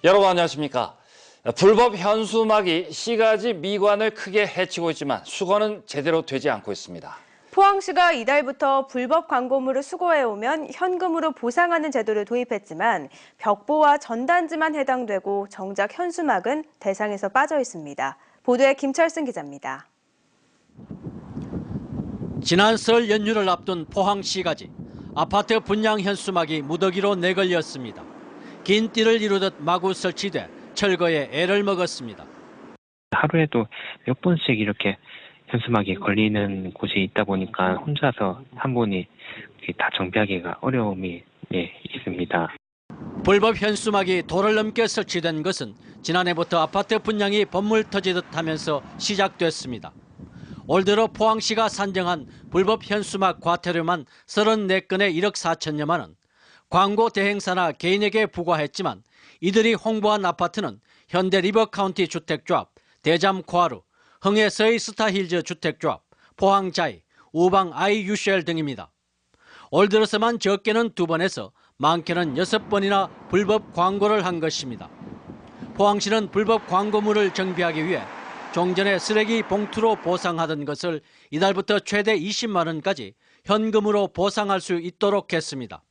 여러분 안녕하십니까? 불법 현수막이 시가지 미관을 크게 해치고 있지만 수거는 제대로 되지 않고 있습니다. 포항시가 이달부터 불법 광고물을 수거해오면 현금으로 보상하는 제도를 도입했지만 벽보와 전단지만 해당되고 정작 현수막은 대상에서 빠져 있습니다. 보도에 김철승 기자입니다. 지난 설 연휴를 앞둔 포항시가지, 아파트 분양 현수막이 무더기로 내걸렸습니다. 긴 띠를 이루듯 마구 설치돼 철거에 애를 먹었습니다. 하루에도 몇 번씩 이렇게 현수막이 걸리는 곳이 있다 보니까 혼자서 한 분이 다 정비하기가 어려움이 있습니다. 불법 현수막이 도를 넘게 설치된 것은 지난해부터 아파트 분양이 번물 터지듯 하면서 시작됐습니다. 올 들어 포항시가 산정한 불법 현수막 과태료만 34건에 1억 4천여만 원. 광고 대행사나 개인에게 부과했지만 이들이 홍보한 아파트는 현대 리버카운티 주택조합, 대잠 코아루, 흥해 서이스타힐즈 주택조합, 포항자이, 우방 아이유쉘 등입니다. 올 들어서만 적게는 2번에서 많게는 6번이나 불법 광고를 한 것입니다. 포항시는 불법 광고물을 정비하기 위해 종전에 쓰레기 봉투로 보상하던 것을 이달부터 최대 20만 원까지 현금으로 보상할 수 있도록 했습니다.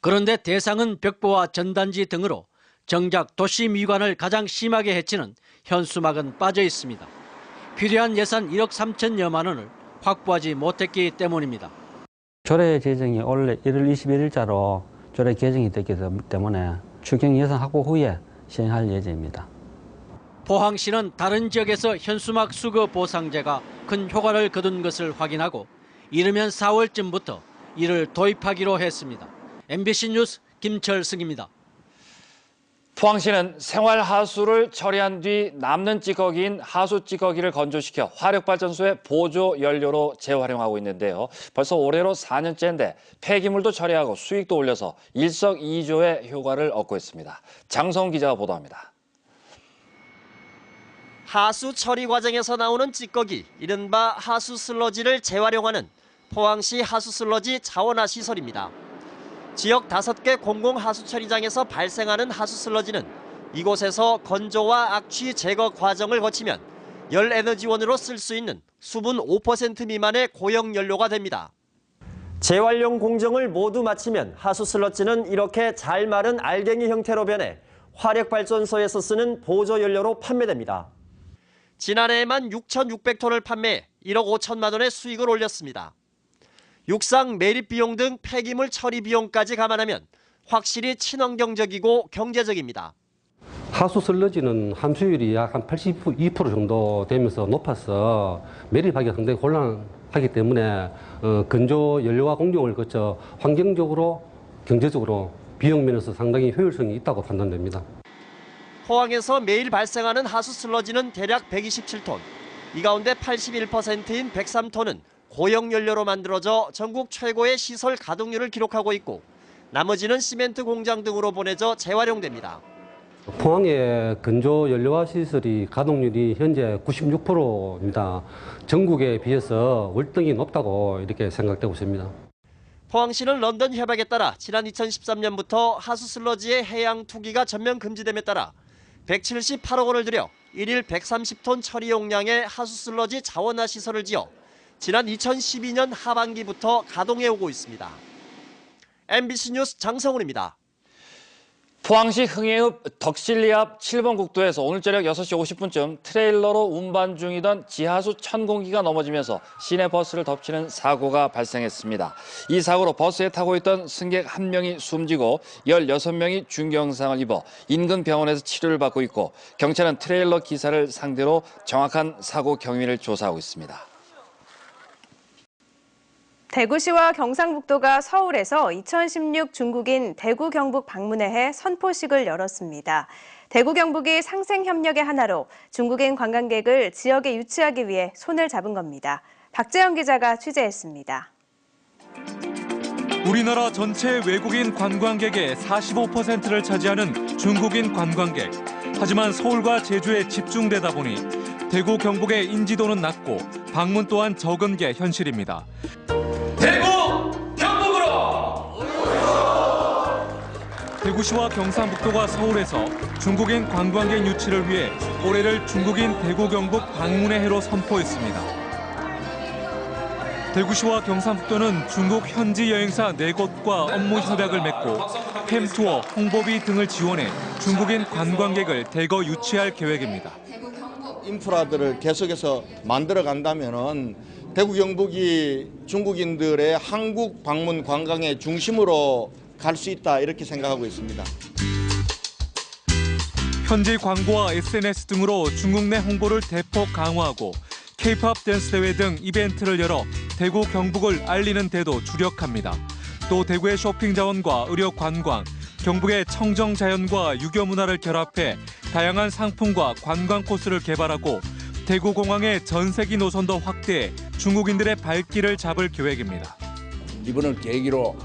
그런데 대상은 벽보와 전단지 등으로 정작 도시 미관을 가장 심하게 해치는 현수막은 빠져 있습니다. 필요한 예산 1억 3천여만 원을 확보하지 못했기 때문입니다. 조례 제정이 원래 1월 21일자로 조례 개정이 됐기 때문에 추경 예산 확보 후에 시행할 예정입니다. 포항시는 다른 지역에서 현수막 수거 보상제가 큰 효과를 거둔 것을 확인하고 이르면 4월쯤부터 이를 도입하기로 했습니다. MBC 뉴스 김철승입니다. 포항시는 생활하수를 처리한 뒤 남는 찌꺼기인 하수 찌꺼기를 건조시켜 화력발전소의 보조 연료로 재활용하고 있는데요. 벌써 올해로 4년째인데 폐기물도 처리하고 수익도 올려서 일석이조의 효과를 얻고 있습니다. 장성훈 기자가 보도합니다. 하수 처리 과정에서 나오는 찌꺼기, 이른바 하수 슬러지를 재활용하는 포항시 하수 슬러지 자원화 시설입니다. 지역 5개 공공 하수 처리장에서 발생하는 하수 슬러지는 이곳에서 건조와 악취 제거 과정을 거치면 열에너지원으로 쓸 수 있는 수분 5% 미만의 고형 연료가 됩니다. 재활용 공정을 모두 마치면 하수 슬러지는 이렇게 잘 마른 알갱이 형태로 변해 화력발전소에서 쓰는 보조 연료로 판매됩니다. 지난해에만 6,600톤을 판매해 1억 5천만 원의 수익을 올렸습니다. 육상 매립 비용 등 폐기물 처리 비용까지 감안하면 확실히 친환경적이고 경제적입니다. 하수 슬러지는 함수율이 약 한 82% 정도 되면서 높아서 매립하기가 상당히 곤란하기 때문에 건조 연료와 공정을 거쳐 환경적으로 경제적으로 비용 면에서 상당히 효율성이 있다고 판단됩니다. 포항에서 매일 발생하는 하수 슬러지는 대략 127톤. 이 가운데 81%인 103톤은 고형 연료로 만들어져 전국 최고의 시설 가동률을 기록하고 있고 나머지는 시멘트 공장 등으로 보내져 재활용됩니다. 포항의 건조 연료화 시설이 가동률이 현재 96%입니다. 전국에 비해서 월등히 높다고 이렇게 생각되고 있습니다. 포항시는 런던 협약에 따라 지난 2013년부터 하수 슬러지의 해양 투기가 전면 금지됨에 따라 178억 원을 들여 1일 130톤 처리 용량의 하수 슬러지 자원화 시설을 지어 지난 2012년 하반기부터 가동해 오고 있습니다. MBC 뉴스 장성훈입니다. 포항시 흥해읍 덕실리 앞 7번 국도에서 오늘 저녁 6시 50분쯤 트레일러로 운반 중이던 지하수 1000공기가 넘어지면서 시내 버스를 덮치는 사고가 발생했습니다. 이 사고로 버스에 타고 있던 승객 1명이 숨지고 16명이 중경상을 입어 인근 병원에서 치료를 받고 있고 경찰은 트레일러 기사를 상대로 정확한 사고 경위를 조사하고 있습니다. 대구시와 경상북도가 서울에서 2016 중국인 대구 경북 방문회해 선포식을 열었습니다. 대구 경북이 상생협력의 하나로 중국인 관광객을 지역에 유치하기 위해 손을 잡은 겁니다. 박재영 기자가 취재했습니다. 우리나라 전체 외국인 관광객의 45%를 차지하는 중국인 관광객. 하지만 서울과 제주에 집중되다 보니 대구 경북의 인지도는 낮고 방문 또한 적은 게 현실입니다. 대구 경북으로! 대구시와 경상북도가 서울에서 중국인 관광객 유치를 위해 올해를 중국인 대구 경북 방문의 해로 선포했습니다. 대구시와 경상북도는 중국 현지 여행사 4곳과 업무 협약을 맺고 캠투어, 홍보비 등을 지원해 중국인 관광객을 대거 유치할 계획입니다. 인프라들을 계속해서 만들어 간다면은 대구 경북이 중국인들의 한국 방문 관광의 중심으로 갈 수 있다 이렇게 생각하고 있습니다. 현지 광고와 SNS 등으로 중국 내 홍보를 대폭 강화하고 K-팝 댄스 대회 등 이벤트를 열어 대구 경북을 알리는 데도 주력합니다. 또 대구의 쇼핑 자원과 의료 관광, 경북의 청정 자연과 유교 문화를 결합해 다양한 상품과 관광 코스를 개발하고 대구 공항의 전세기 노선도 확대해 중국인들의 발길을 잡을 계획입니다. 이번을 계기로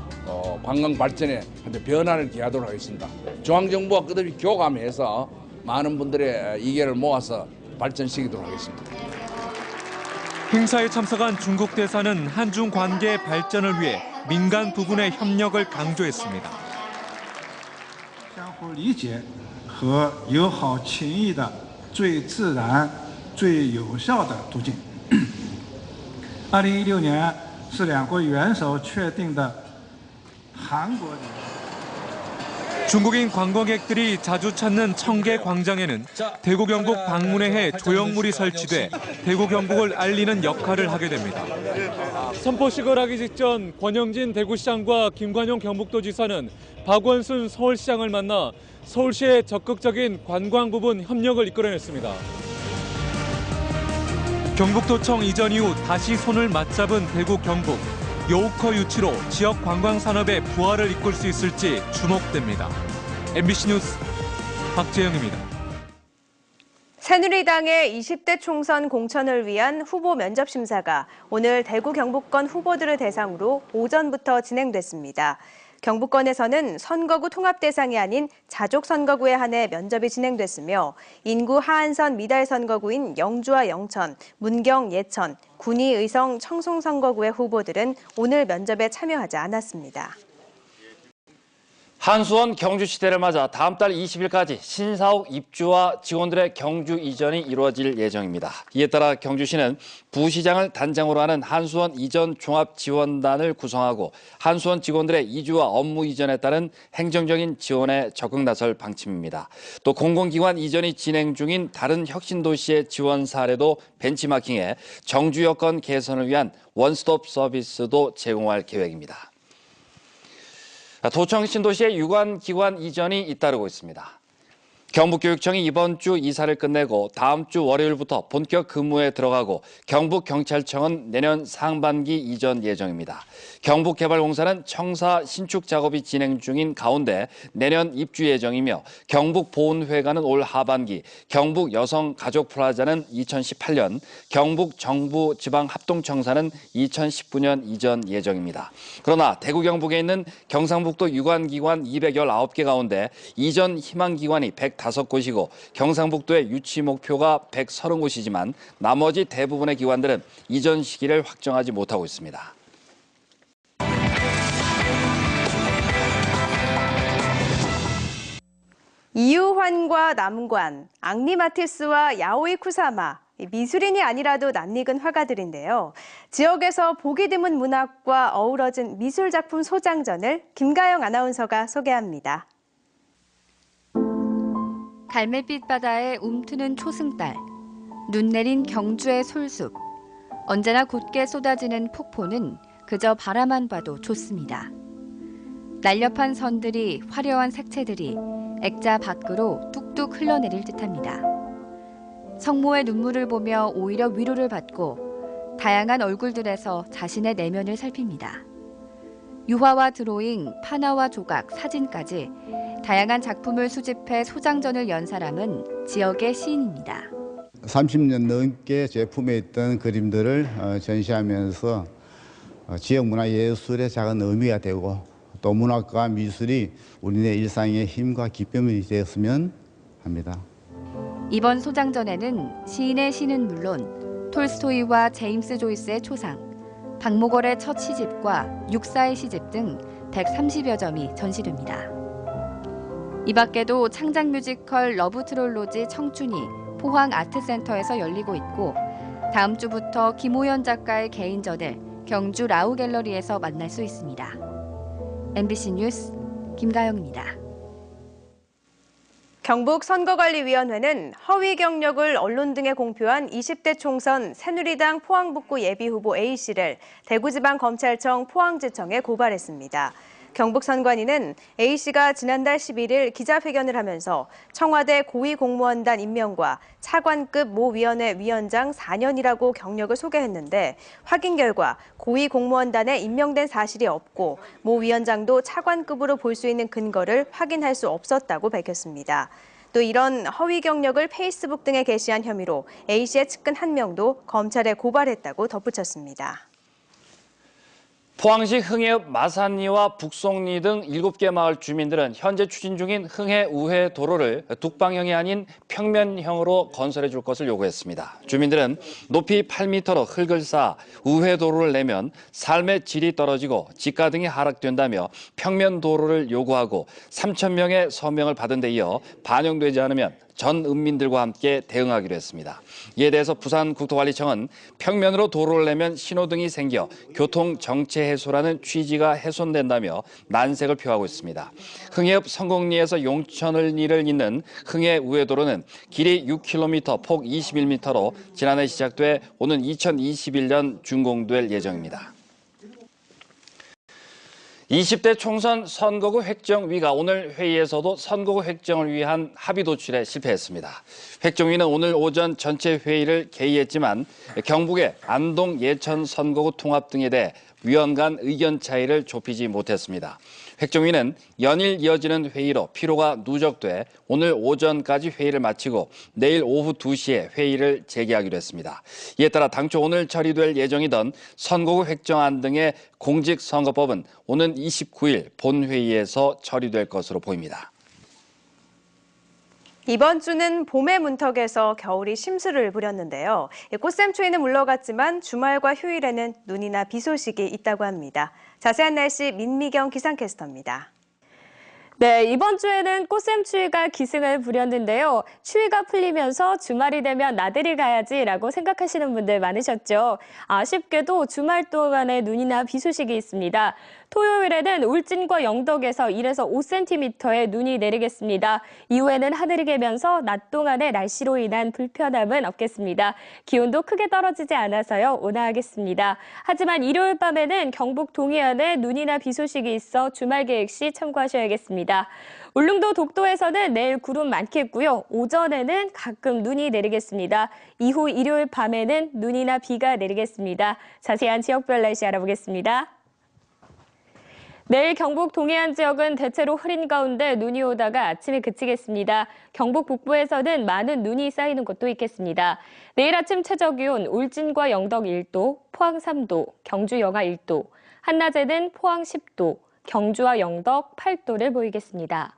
관광 발전에 변화를 기하도록 하겠습니다. 중앙정부와 끝없이 교감해서 많은 분들의 이견을 모아서 발전시키도록 하겠습니다. 행사에 참석한 중국 대사는 한중 관계의 발전을 위해 민간 부분의 협력을 강조했습니다. 相互理解和友好情谊的最自然、最有效的途径。2016年是两国元首确定的韩国。 중국인 관광객들이 자주 찾는 청계 광장에는 대구 경북 방문의 해 조형물이 설치돼 대구 경북을 알리는 역할을 하게 됩니다. 선포식을 하기 직전 권영진 대구시장과 김관용 경북도지사는 박원순 서울시장을 만나 서울시의 적극적인 관광 부분 협력을 이끌어냈습니다. 경북도청 이전 이후 다시 손을 맞잡은 대구 경북. 여우커 유치로 지역 관광 산업의 부활을 이끌 수 있을지 주목됩니다. MBC 뉴스 박재영입니다. 새누리당의 20대 총선 공천을 위한 후보 면접 심사가 오늘 대구 경북권 후보들을 대상으로 오전부터 진행됐습니다. 경북권에서는 선거구 통합 대상이 아닌 자족 선거구에 한해 면접이 진행됐으며 인구 하한선 미달 선거구인 영주와 영천, 문경, 예천, 군위, 의성, 청송 선거구의 후보들은 오늘 면접에 참여하지 않았습니다. 한수원 경주시대를 맞아 다음 달 20일까지 신사옥 입주와 직원들의 경주 이전이 이루어질 예정입니다. 이에 따라 경주시는 부시장을 단장으로 하는 한수원 이전 종합지원단을 구성하고 한수원 직원들의 이주와 업무 이전에 따른 행정적인 지원에 적극 나설 방침입니다. 또 공공기관 이전이 진행 중인 다른 혁신도시의 지원 사례도 벤치마킹해 정주 여건 개선을 위한 원스톱 서비스도 제공할 계획입니다. 도청 신도시의 유관기관 이전이 잇따르고 있습니다. 경북교육청이 이번 주 이사를 끝내고 다음 주 월요일부터 본격 근무에 들어가고 경북경찰청은 내년 상반기 이전 예정입니다. 경북개발공사는 청사 신축 작업이 진행 중인 가운데 내년 입주 예정이며 경북보훈회관은 올 하반기, 경북여성가족플라자는 2018년, 경북정부지방합동청사는 2019년 이전 예정입니다. 그러나 대구 경북에 있는 경상북도 유관기관 219개 가운데 이전 희망기관이 105곳이고 경상북도의 유치 목표가 130곳이지만 나머지 대부분의 기관들은 이전 시기를 확정하지 못하고 있습니다. 이유환과 남관, 앙리마티스와 야오이 쿠사마, 미술인이 아니라도 낯익은 화가들인데요. 지역에서 보기 드문 문학과 어우러진 미술작품 소장전을 김가영 아나운서가 소개합니다. 갈매빛 바다에 움트는 초승달, 눈 내린 경주의 솔숲, 언제나 곧게 쏟아지는 폭포는 그저 바라만 봐도 좋습니다. 날렵한 선들이, 화려한 색채들이 액자 밖으로 뚝뚝 흘러내릴 듯합니다. 성모의 눈물을 보며 오히려 위로를 받고 다양한 얼굴들에서 자신의 내면을 살핍니다. 유화와 드로잉, 판화와 조각, 사진까지 다양한 작품을 수집해 소장전을 연 사람은 지역의 시인입니다. 30년 넘게 제품에 있던 그림들을 전시하면서 지역 문화예술의 작은 의미가 되고 또 문학과 미술이 우리네 일상의 힘과 기쁨이 되었으면 합니다. 이번 소장전에는 시인의 시는 물론 톨스토이와 제임스 조이스의 초상, 박목월의 첫 시집과 육사의 시집 등 130여 점이 전시됩니다. 이 밖에도 창작 뮤지컬 러브트롤로지 청춘이 포항 아트센터에서 열리고 있고 다음 주부터 김호연 작가의 개인전을 경주 라우갤러리에서 만날 수 있습니다. MBC 뉴스 김가영입니다. 경북 선거관리위원회는 허위 경력을 언론 등에 공표한 20대 총선 새누리당 포항북구 예비후보 A씨를 대구지방검찰청 포항지청에 고발했습니다. 경북선관위는 A씨가 지난달 11일 기자회견을 하면서 청와대 고위공무원단 임명과 차관급 모 위원회 위원장 4년이라고 경력을 소개했는데 확인 결과 고위공무원단에 임명된 사실이 없고 모 위원장도 차관급으로 볼 수 있는 근거를 확인할 수 없었다고 밝혔습니다. 또 이런 허위 경력을 페이스북 등에 게시한 혐의로 A씨의 측근 1명도 검찰에 고발했다고 덧붙였습니다. 포항시 흥해읍 마산리와 북송리 등 7개 마을 주민들은 현재 추진 중인 흥해 우회 도로를 둑방형이 아닌 평면형으로 건설해 줄 것을 요구했습니다. 주민들은 높이 8m로 흙을 쌓아 우회 도로를 내면 삶의 질이 떨어지고 집가 등이 하락된다며 평면 도로를 요구하고 3,000명의 서명을 받은 데 이어 반영되지 않으면 전 은민들과 함께 대응하기로 했습니다. 이에 대해서 부산국토관리청은 평면으로 도로를 내면 신호등이 생겨 교통 정체 해소라는 취지가 훼손된다며 난색을 표하고 있습니다. 흥해읍 성곡리에서 용천리를 잇는 흥해 우회도로는 길이 6km, 폭 21m로 지난해 시작돼 오는 2021년 준공될 예정입니다. 20대 총선 선거구 획정위가 오늘 회의에서도 선거구 획정을 위한 합의 도출에 실패했습니다. 획정위는 오늘 오전 전체 회의를 개의했지만 경북의 안동 예천 선거구 통합 등에 대해 위원 간 의견 차이를 좁히지 못했습니다. 획정위는 연일 이어지는 회의로 피로가 누적돼 오늘 오전까지 회의를 마치고 내일 오후 2시에 회의를 재개하기로 했습니다. 이에 따라 당초 오늘 처리될 예정이던 선거구 획정안 등의 공직선거법은 오는 29일 본회의에서 처리될 것으로 보입니다. 이번 주는 봄의 문턱에서 겨울이 심수를 부렸는데요. 꽃샘추위는 물러갔지만 주말과 휴일에는 눈이나 비 소식이 있다고 합니다. 자세한 날씨 민미경 기상캐스터입니다. 네, 이번 주에는 꽃샘추위가 기승을 부렸는데요. 추위가 풀리면서 주말이 되면 나들이 가야지라고 생각하시는 분들 많으셨죠. 아쉽게도 주말 동안에 눈이나 비 소식이 있습니다. 토요일에는 울진과 영덕에서 1에서 5cm의 눈이 내리겠습니다. 이후에는 하늘이 개면서 낮 동안의 날씨로 인한 불편함은 없겠습니다. 기온도 크게 떨어지지 않아서요, 온화하겠습니다. 하지만 일요일 밤에는 경북 동해안에 눈이나 비 소식이 있어 주말 계획 시 참고하셔야겠습니다. 울릉도 독도에서는 내일 구름 많겠고요. 오전에는 가끔 눈이 내리겠습니다. 이후 일요일 밤에는 눈이나 비가 내리겠습니다. 자세한 지역별 날씨 알아보겠습니다. 내일 경북 동해안 지역은 대체로 흐린 가운데 눈이 오다가 아침에 그치겠습니다. 경북 북부에서는 많은 눈이 쌓이는 곳도 있겠습니다. 내일 아침 최저기온 울진과 영덕 1도, 포항 3도, 경주 영하 1도, 한낮에는 포항 10도, 경주와 영덕 8도를 보이겠습니다.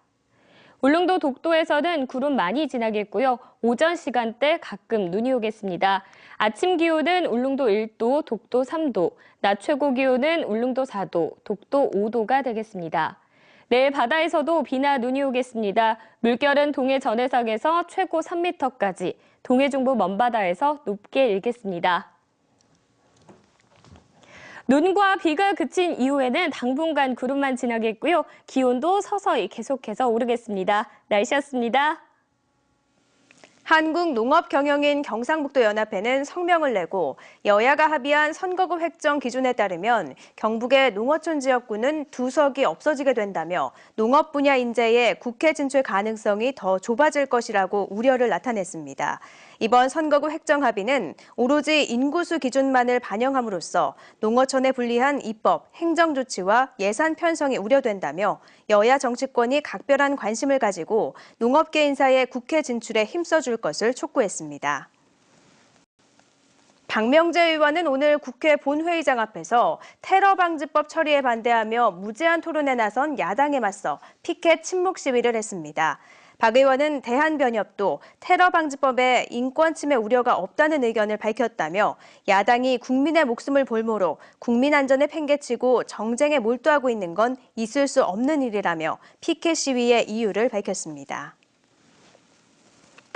울릉도 독도에서는 구름 많이 지나겠고요. 오전 시간대 가끔 눈이 오겠습니다. 아침 기온은 울릉도 1도, 독도 3도, 낮 최고 기온은 울릉도 4도, 독도 5도가 되겠습니다. 내일 바다에서도 비나 눈이 오겠습니다. 물결은 동해 전해상에서 최고 3m까지, 동해 중부 먼바다에서 높게 일겠습니다. 눈과 비가 그친 이후에는 당분간 구름만 지나겠고요. 기온도 서서히 계속해서 오르겠습니다. 날씨였습니다. 한국농업경영인 경상북도연합회는 성명을 내고 여야가 합의한 선거구 획정 기준에 따르면 경북의 농어촌 지역구는 2석이 없어지게 된다며 농업 분야 인재의 국회 진출 가능성이 더 좁아질 것이라고 우려를 나타냈습니다. 이번 선거구 획정 합의는 오로지 인구수 기준만을 반영함으로써 농어촌에 불리한 입법, 행정 조치와 예산 편성이 우려된다며 여야 정치권이 각별한 관심을 가지고 농업계 인사의 국회 진출에 힘써줄 것을 촉구했습니다. 박명재 의원은 오늘 국회 본회의장 앞에서 테러 방지법 처리에 반대하며 무제한 토론에 나선 야당에 맞서 피켓 침묵 시위를 했습니다. 박 의원은 대한변협도 테러 방지법에 인권 침해 우려가 없다는 의견을 밝혔다며 야당이 국민의 목숨을 볼모로 국민 안전을 팽개치고 정쟁에 몰두하고 있는 건 있을 수 없는 일이라며 피켓 시위의 이유를 밝혔습니다.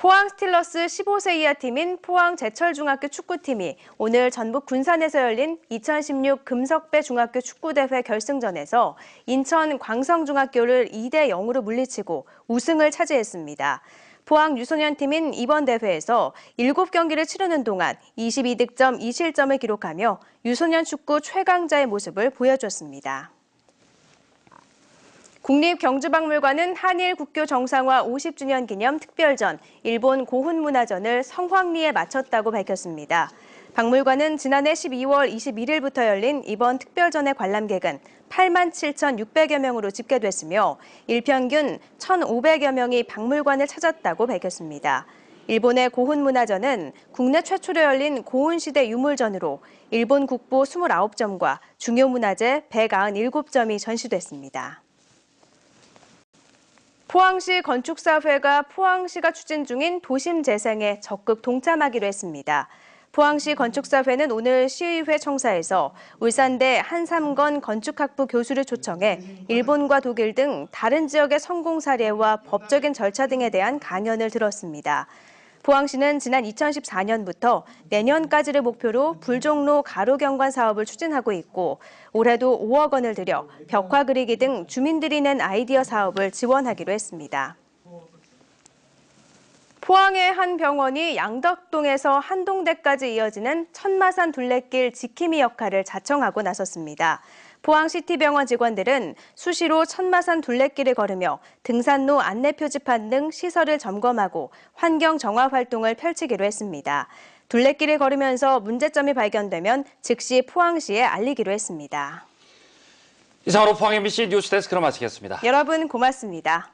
포항 스틸러스 15세 이하 팀인 포항 제철중학교 축구팀이 오늘 전북 군산에서 열린 2016 금석배 중학교 축구대회 결승전에서 인천 광성중학교를 2대 0으로 물리치고 우승을 차지했습니다. 포항 유소년팀인 이번 대회에서 7경기를 치르는 동안 22득점 2실점을 기록하며 유소년 축구 최강자의 모습을 보여줬습니다. 국립경주박물관은 한일 국교 정상화 50주년 기념 특별전 일본 고훈문화전을 성황리에 마쳤다고 밝혔습니다. 박물관은 지난해 12월 21일부터 열린 이번 특별전의 관람객은 87,600여 명으로 집계됐으며 일평균 1,500여 명이 박물관을 찾았다고 밝혔습니다. 일본의 고훈문화전은 국내 최초로 열린 고훈시대 유물전으로 일본 국보 29점과 중요문화재 197점이 전시됐습니다. 포항시 건축사회가 포항시가 추진 중인 도심 재생에 적극 동참하기로 했습니다. 포항시 건축사회는 오늘 시의회 청사에서 울산대 한삼건 건축학부 교수를 초청해 일본과 독일 등 다른 지역의 성공 사례와 법적인 절차 등에 대한 강연을 들었습니다. 포항시는 지난 2014년부터 내년까지를 목표로 불종로 가로경관 사업을 추진하고 있고 올해도 5억 원을 들여 벽화 그리기 등 주민들이 낸 아이디어 사업을 지원하기로 했습니다. 포항의 한 병원이 양덕동에서 한동대까지 이어지는 천마산 둘레길 지킴이 역할을 자청하고 나섰습니다. 포항시티병원 직원들은 수시로 천마산 둘레길을 걸으며 등산로 안내 표지판 등 시설을 점검하고 환경 정화 활동을 펼치기로 했습니다. 둘레길을 걸으면서 문제점이 발견되면 즉시 포항시에 알리기로 했습니다. 이상으로 포항 MBC 뉴스데스크를 마치겠습니다. 여러분 고맙습니다.